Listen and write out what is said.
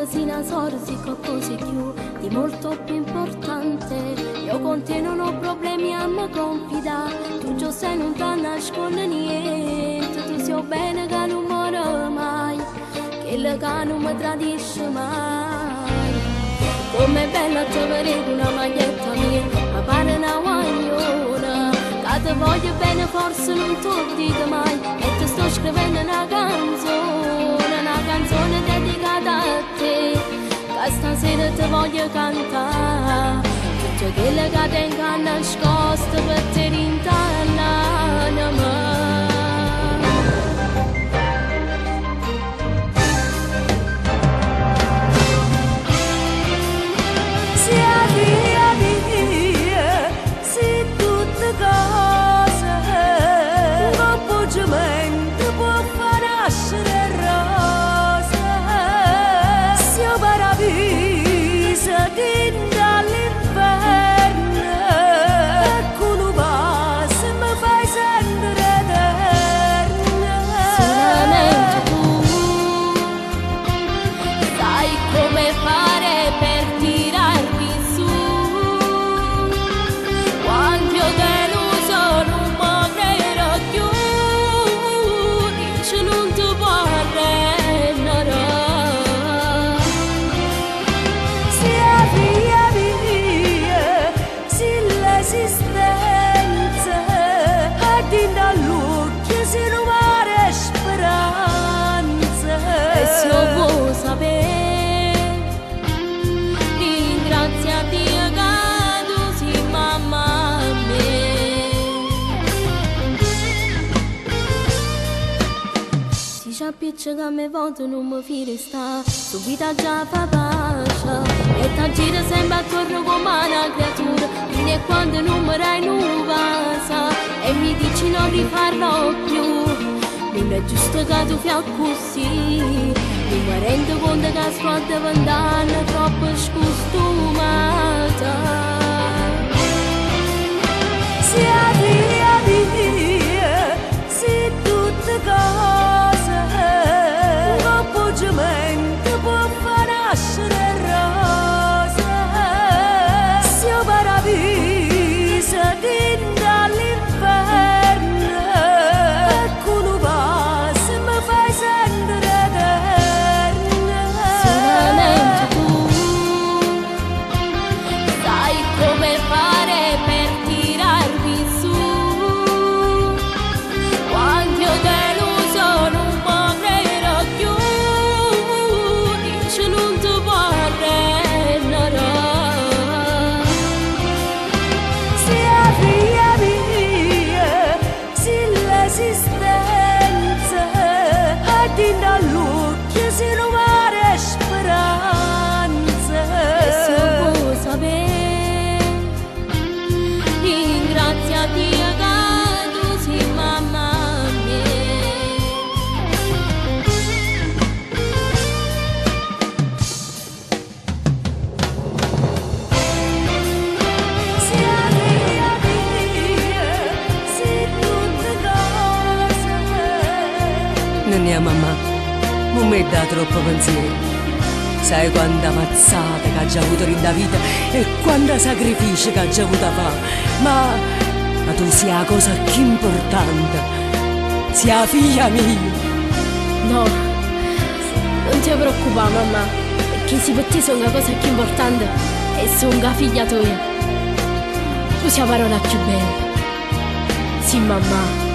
che si sorsi qualcosa più di molto più importante. Io con te non ho problemi a me confidare, tu già sei non ti nasconde niente, tu sai bene che non muore mai, che il che non mi tradisce mai. Com'è bella te vedere una maglietta mia, ma pare una guagliona, che ti voglio bene forse non te lo dico mai, e ti sto scrivendo una canzone dedicata a te, che stasera ti voglio cantare, tutto quello che tengo nascosto per te rintanare. Appiccia che me voto non mi fide sta, subito già fa pace, e ti gira sempre attorno come una creatura, fino a quando non mi rai non passa, e mi dici non rifarlo più, non è giusto che tu fai così, non mi rendo conto che sto diventando troppo scostumata. Sia via, se tutte cose può far nascere rosa, sia paradiso dall'inferno, e con un passo mi fai sentire eterna. Solamente tu sai come fare per tirarmi su, quando io te lo sono un po' più. Dall'occhio si trovare speranza, e se vuoi sapere, ringraziati che tu sei mamma mia. Sia via, se tutte cose. Non è mamma, non mi dà troppo pensiero. Sai quanta mazzata che ha già avuto in da vita e quanta sacrificio che ha già avuto a fare. Ma tu sei la cosa più importante, sei la figlia mia. No, non ti preoccupare mamma, perché se per te sono la cosa più importante e sono la figlia tua. Tu sei la parola più bella. Sì mamma.